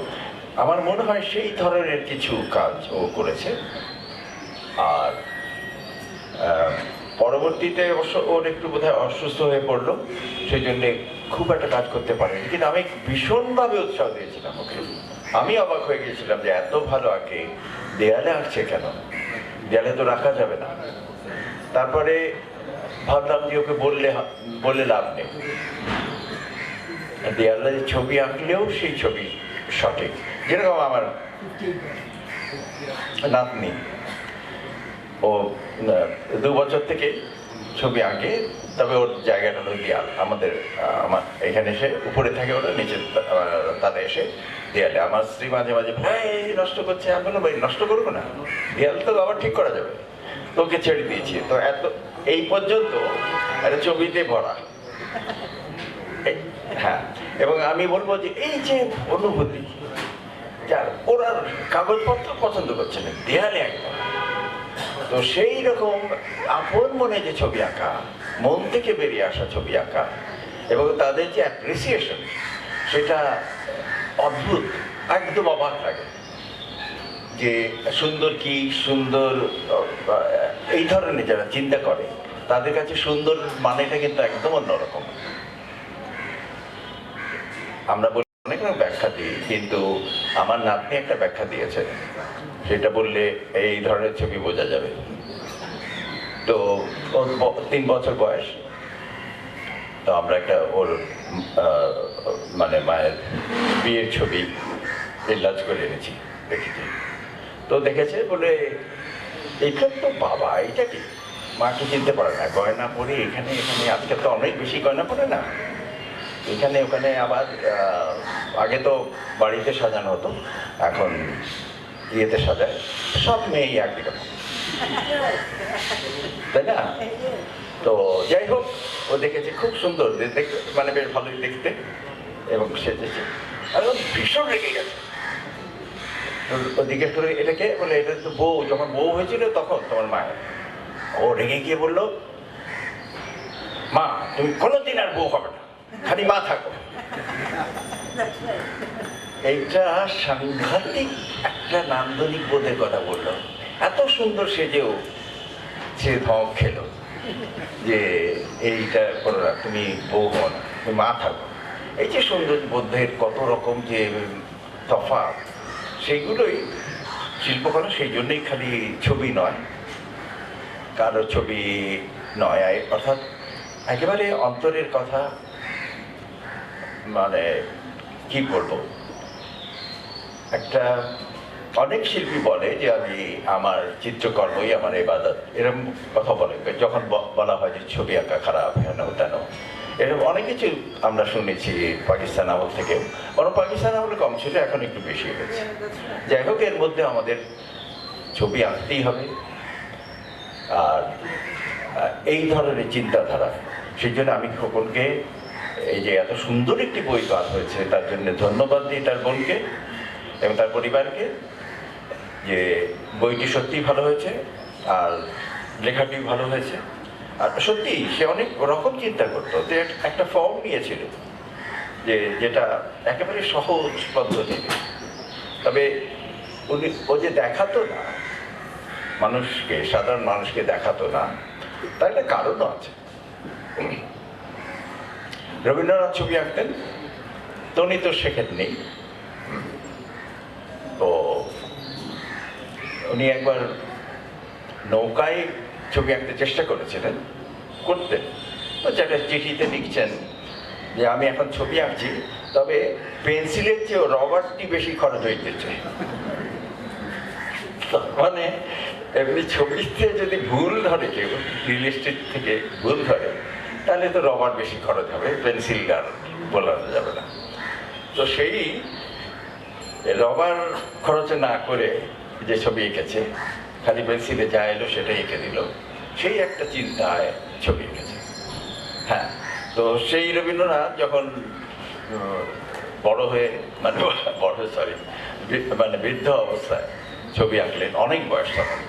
আমার মনে হয় সেই ধরনের কিছু কাজ ও করেছে। আর পরবর্তীতে অবশ্য ওর একটু বোধহয় অসুস্থ হয়ে পড়লো, সেই জন্যে খুব একটা কাজ করতে পারেনি, কিন্তু আমি ভীষণভাবে উৎসাহ দিয়েছিলাম ওকে। আমি অবাক হয়ে গেছিলাম যে এত ভালো আঁকে, দেয়ালে আঁকছে কেন, দেয়ালে তো রাখা যাবে না। তারপরে ভাবলাম যে ওকে বললে লাভ নেই, দেয়ালে ছবি আঁকলেও সেই ছবি সঠিক। যেরকম আমার নাতনি, ও 2 বছর থেকে ছবি আঁকে, তবে ওর জায়গাটা হলো দেয়াল। আমার এখানে এসে উপরে থাকে, ওরা নিচে তাতে এসে দেয়ালে। আমার স্ত্রী মাঝে মাঝে ভাই নষ্ট করছে, আমি বললাম ভাই নষ্ট করবো না, দেয়াল তো আবার ঠিক করা যাবে। তোকে ছেড়ে দিয়েছি তো, এই পর্যন্ত একটা ছবিতে ভরা। হ্যাঁ, এবং আমি বলবো যে এই যে অনুভূতি, যার ওরা কাগজপত্র পছন্দ করছে না, দেয়ালে একদম। তো সেই রকম আপন মনে যে ছবি আঁকা, মন থেকে বেরিয়ে আসা ছবি আঁকা, এবং তাদের যে অ্যাপ্রিসিয়েশন, সেটা অদ্ভুত, একদম অবাক লাগে যে সুন্দর কি সুন্দর। এই ধরনের যারা চিন্তা করে তাদের কাছে সুন্দর মানেটা কিন্তু একদম অন্যরকম। আমরা বলি অনেক রকম ব্যাখ্যা দিই, কিন্তু আমার নাতনি একটা ব্যাখ্যা দিয়েছে, সেটা বললে এই ধরনের ছবি বোঝা যাবে। তো ওর 3 বছর বয়স, তো আমরা একটা ওর মানে মায়ের বিয়ের ছবি এলাজ করে এনেছি, দেখেছি। তো দেখেছে বলে এটা তো বাবা, এটা কি, মাকে চিনতে পারে না, গয়না পরে এখানে এখানে, আজকে তো অনেক বেশি গয়না পরে না, এখানে ওখানে। আবার আগে তো বাড়িতে সাজানো হতো, এখন ইয়েতে সাজায়। সব মেয়েই একরকম, তাই না? তো যাই হোক, ও দেখেছে খুব সুন্দর দেখতে, মানে বেশ ভালোই দেখতে, এবং সেজেছে। আর ও ভীষণ রেগে গেছে। ও জিজ্ঞেস করে এটাকে, বলে এটা তো বউ, যখন বউ হয়েছিল তখন তোমার মায়ের। ও রেগে গিয়ে বললো, মা তুমি কোনোদিন আর বউ হবে না, খালি মা থাকো। এইটা সাংঘাতিক একটা নান্দনিক বোধের কথা বললো। এত সুন্দর সেজেও সে ধমক খেলো যে এইটা করো না, তুমি বউ হও না, তুমি মা থাকো। এই যে সুন্দর বোধের কত রকম যে তফাৎ, সেইগুলোই শিল্পকলা। সেই জন্যই খালি ছবি নয়, কারো ছবি নয়, অর্থাৎ একেবারে অন্তরের কথা। মানে কি বলবো, একটা অনেক শিল্পী বলে যে আমি আমার চিত্রকর্মই আমার ইবাদত, এরকম কথা বলে যখন বলা হয় যে ছবি আঁকা খারাপ, হেন তেন, এরকম অনেক কিছু আমরা শুনেছি পাকিস্তান আমল থেকে। বরং পাকিস্তান আমলে কম ছিল, এখন একটু বেশি হয়েছে। যাই হোক, এর মধ্যে আমাদের ছবি আঁকতেই হবে। আর এই ধরনের চিন্তাধারা, সেই জন্য আমি খোকনকে এই যে এত সুন্দর একটি বই বার হয়েছে তার জন্য ধন্যবাদ দিই তার বোনকে এবং তার পরিবারকে, যে বইটি সত্যিই ভালো হয়েছে আর লেখাটি ভালো হয়েছে। আর সত্যি সে অনেক রকম চিন্তা করতো, যে একটা ফর্ম নিয়েছিল যেটা একেবারে সহজ পদ্ধতিতে, তবে ও যে দেখাতো না মানুষকে, সাধারণ মানুষকে দেখাতো না, তার একটা কারণও আছে। রবীন্দ্রনাথ ছবি আঁকতেন, তো উনি তো শেখেননি। তো উনি একবার নৌকায় ছবি আঁকতে চেষ্টা করেছিলেন, করতেন। তো যেটা চিঠিতে লিখছেন যে আমি এখন ছবি আঁকছি, তবে পেন্সিলের চেয়েও রবারটি বেশি খরচ হইতেছে। মানে এমনি ছবিতে যদি ভুল ধরে কেউ, রিয়েলিস্টিক থেকে ভুল ধরে, তাহলে তো রবার বেশি খরচ হবে, পেন্সিল আর বলানো যাবে না। তো সেই রবার খরচে না করে যে ছবি এঁকেছে, খালি পেন্সিলে যা এলো সেটাই এঁকে দিল, সেই একটা চিন্তায় ছবি এঁকেছে। হ্যাঁ, তো সেই রবীন্দ্রনাথ যখন বড় হয়ে, মানে বৃদ্ধ অবস্থায় ছবি আঁকলেন, অনেক বয়স তখন।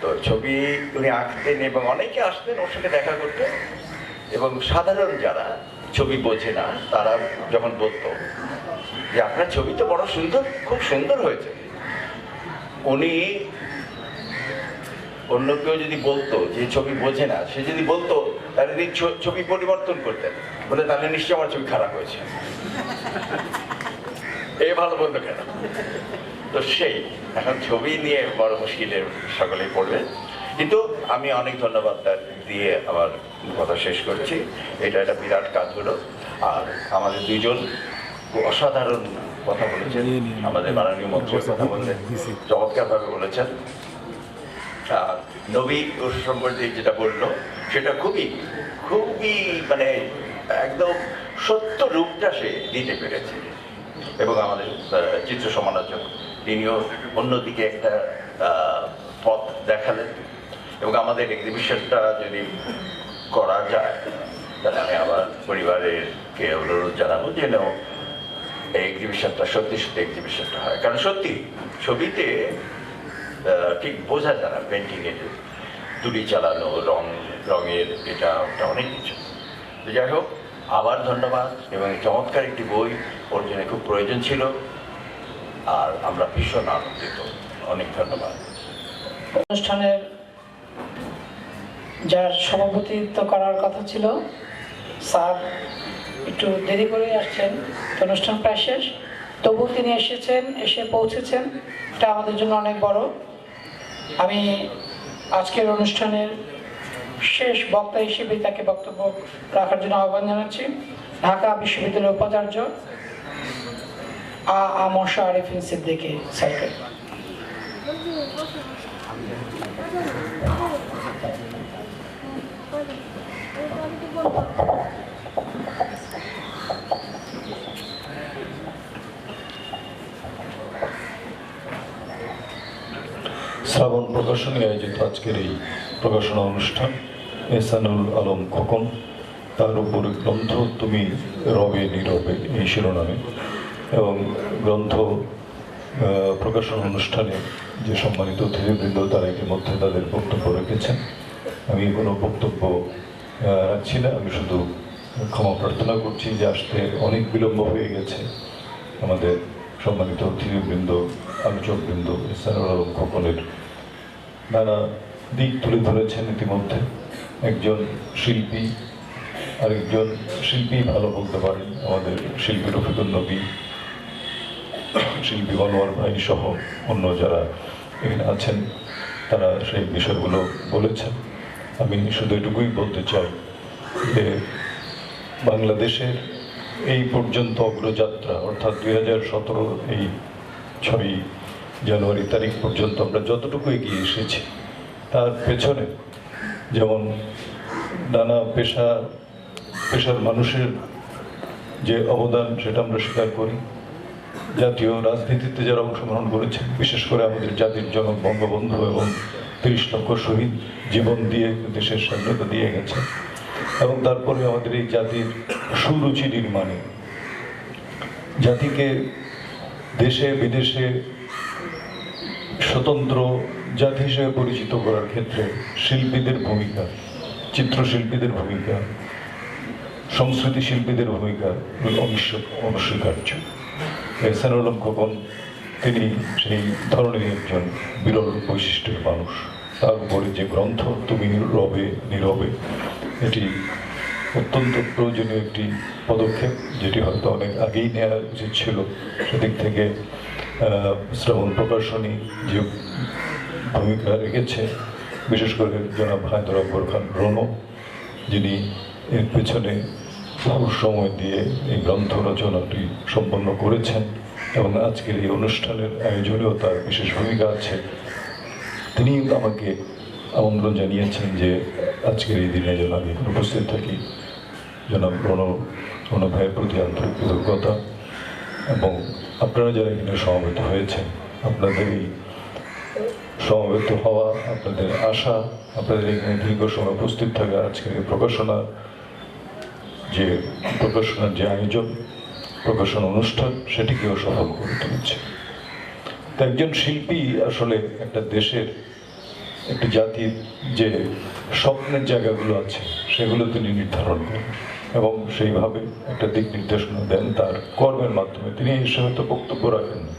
তো ছবি উনি আঁকতেন এবং অনেকে আসতেন ওর সাথে দেখা করতে, এবং সাধারণ যারা ছবি বোঝে না তারা যখন বলতো যে আপনার ছবি তো বড় সুন্দর, খুব সুন্দর হয়েছে। উনি অন্য কেউ যদি বলতো যে ছবি বোঝে না, সে যদি বলতো তাহলে তিনি ছবি পরিবর্তন করতেন, বলে তাহলে নিশ্চয়ই আমার ছবি খারাপ হয়েছে, এ ভালো বলতো কেন। তো সেই এখন ছবি নিয়ে বড় মুশকিলের সকলেই পড়বে। কিন্তু আমি অনেক ধন্যবাদ দিয়ে আমার কথা শেষ করছি। এটা একটা বিরাট কাজ হলো। আর আমাদের দুইজন অসাধারণ কথা বলেছেন, আমাদের মাননীয় মন্ত্রী কথা বললেন, চমৎকারভাবে বলেছেন। আর নবী ওর সম্পর্কে যেটা বললো সেটা খুবই খুবই মানে একদম সত্য রূপটা সে দিতে পেরেছে। এবং আমাদের চিত্র সমালোচক তিনিও অন্যদিকে একটা পথ দেখালেন। এবং আমাদের এক্সিবিশনটা যদি করা যায় তাহলে আমি আমার পরিবারেরকে অনুরোধ জানাবো যেন এই এক্সিবিশনটা সত্যি সত্যি এক্সিবিশনটা হয়। কারণ সত্যি ছবিতে ঠিক বোঝা যায় না, পেন্টিংয়ের তুলি চালানো, রঙের এটা ওটা অনেক কিছু। তো যাই হোক, আবার ধন্যবাদ। এবং চমৎকার একটি বই ওর জন্য খুব প্রয়োজন ছিল, আর আমরা ভীষণ আনন্দিত। অনেক ধন্যবাদ। অনুষ্ঠানের যার সভাপতিত্ব করার কথা ছিল স্যার একটু দেরি করে আসছেন, তো অনুষ্ঠান প্রায় শেষ, তবু তিনি এসে পৌঁছেছেন, এটা আমাদের জন্য অনেক বড়। আমি আজকের অনুষ্ঠানের শেষ বক্তা হিসেবে তাকে বক্তব্য রাখার জন্য আহ্বান জানাচ্ছি ঢাকা বিশ্ববিদ্যালয়ের উপাচার্য মশা আরিফিন সিদ্দিকী স্যারকে। শ্রাবণ প্রকাশনী আয়োজিত আজকের এই প্রকাশনা অনুষ্ঠান এহসানুল আলম খোকন, তার উপরে গ্রন্থ তুমি রবে নীরবে এই শিরোনামে, এবং গ্রন্থ প্রকাশনা অনুষ্ঠানে যে সম্মানিত অতিথিবৃন্দ তারা ইতিমধ্যে তাদের বক্তব্য রেখেছেন। আমি কোনো বক্তব্য রাখছি না, আমি শুধু ক্ষমা প্রার্থনা করছি যে আসতে অনেক বিলম্ব হয়ে গেছে। আমাদের সম্মানিত অতিথিবৃন্দ, আলোচকবৃন্দ এহসানুল আলম খোকনের নানা দিক তুলে ধরেছেন ইতিমধ্যে। একজন শিল্পী, আরেকজন শিল্পী ভালো বলতে পারেন, আমাদের শিল্পী রফিকুল নবী, শিল্পী মনোয়ার ভাই সহ অন্য যারা এখানে আছেন তারা সেই বিষয়গুলো বলেছেন। আমি শুধু এটুকুই বলতে চাই যে বাংলাদেশের এই পর্যন্ত অগ্রযাত্রা, অর্থাৎ 2017 এই 6 জানুয়ারি তারিখ পর্যন্ত আমরা যতটুকু এগিয়ে এসেছি তার পেছনে যেমন নানা পেশার মানুষের যে অবদান সেটা আমরা স্বীকার করি। জাতীয় রাজনীতিতে যারা অংশগ্রহণ করেছে, বিশেষ করে আমাদের জাতির জনক বঙ্গবন্ধু এবং 30 লক্ষ শহীদ জীবন দিয়ে দেশের স্বাধীনতা দিয়ে গেছে। এবং তারপরে আমাদের এই জাতির সুরুচি নির্মাণে জাতিকে দেশে বিদেশে স্বতন্ত্র জাতি হিসেবে পরিচিত করার ক্ষেত্রে শিল্পীদের ভূমিকা, চিত্রশিল্পীদের ভূমিকা, সংস্কৃতি শিল্পীদের ভূমিকা অনস্বীকার্য। এহসানুল আলম খোকন তিনি সেই ধরনের একজন বিরল বৈশিষ্ট্যের মানুষ। তার উপরে যে গ্রন্থ তুমি রবে নীরবে, এটি অত্যন্ত প্রয়োজনীয় একটি পদক্ষেপ, যেটি হয়তো অনেক আগেই নেওয়া উচিত ছিল। সেদিক থেকে শ্রাবণ প্রকাশনী যে ভূমিকা রেখেছে, বিশেষ করে জনাব হায়দর আকবর খান রণ, যিনি এর পেছনে বহু সময় দিয়ে এই গ্রন্থ রচনাটি সম্পন্ন করেছেন এবং আজকের এই অনুষ্ঠানের আয়োজনেও তার বিশেষ ভূমিকা আছে। তিনি আমাকে আমন্ত্রণ জানিয়েছেন যে আজকের এই দিনে যেন আমি উপস্থিত থাকি। জনাব রণ ভাইয়ের প্রতি আন্তরিক কৃতজ্ঞতা। এবং আপনারা যারা এখানে সমবেত হয়েছেন, আপনাদের এই সমবেত হওয়া, আপনাদের আশা, আপনাদের এখানে দীর্ঘ সময় উপস্থিত থাকা, আজকের এই প্রকাশনার যে আয়োজন, প্রকাশনা অনুষ্ঠান, সেটিকেও সফল করে তুলেছে। তো একজন শিল্পী আসলে একটা দেশের, একটা জাতির যে স্বপ্নের জায়গাগুলো আছে সেগুলো তিনি নির্ধারণ করেন। এবং সেইভাবে একটা দিক নির্দেশনা দেন তার কর্মের মাধ্যমে। তিনি এসে হয়তো বক্তব্য রাখেন না,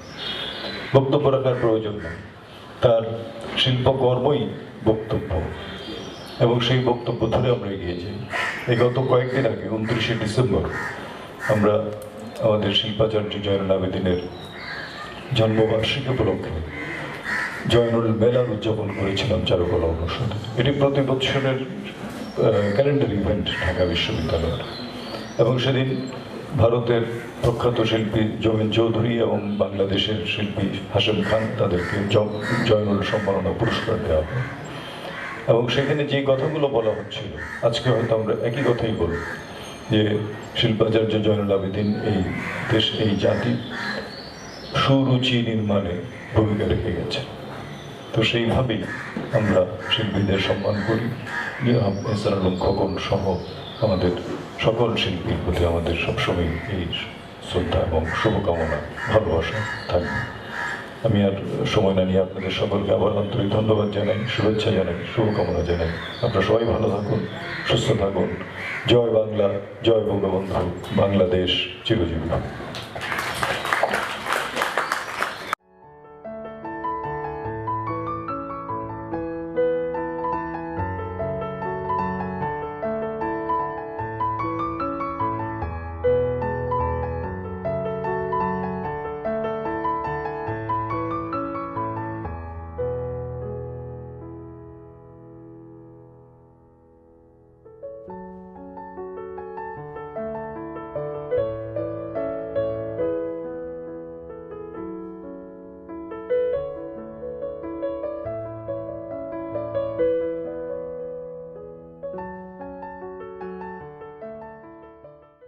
বক্তব্য রাখার প্রয়োজন নেই, তার শিল্পকর্মই বক্তব্য, এবং সেই বক্তব্য ধরে আমরা এগিয়ে যাই। এই গত কয়েকদিন আগে 29শে ডিসেম্বর আমরা আমাদের শিল্পাচার্য জয়নুল আবেদিনের জন্মবার্ষিকী উপলক্ষে জয়নুল মেলার উদযাপন করেছিলাম চারুকলা অনুষদে। এটি প্রতি বছরের ক্যালেন্ডার ইভেন্ট ঢাকা বিশ্ববিদ্যালয়ের, এবং সেদিন ভারতের প্রখ্যাত শিল্পী জমিন চৌধুরী এবং বাংলাদেশের শিল্পী হাশেম খান তাদেরকে জয়নুল সম্মাননা পুরস্কার দেওয়া হয়। এবং সেখানে যে কথাগুলো বলা হচ্ছিল আজকে হয়তো আমরা একই কথাই বলব, যে শিল্পাচার্য জয়নুল আবেদিন এই দেশ, এই জাতি সুরুচি নির্মাণে ভূমিকা রেখে গেছে। তো সেইভাবেই আমরা শিল্পীদের সম্মান করি। এছাড়া খোকন সহ আমাদের সকল শিল্পীর প্রতি আমাদের সবসময় এই শ্রদ্ধা এবং শুভকামনা, ভালোবাসা থাকবে। আমি আর সময় না নিয়ে আপনাদের সকলকে আবার আন্তরিক ধন্যবাদ জানাই, শুভেচ্ছা জানাই, শুভকামনা জানাই। আপনারা সবাই ভালো থাকুন, সুস্থ থাকুন। জয় বাংলা, জয় বঙ্গবন্ধু, বাংলাদেশ চিরজীবী।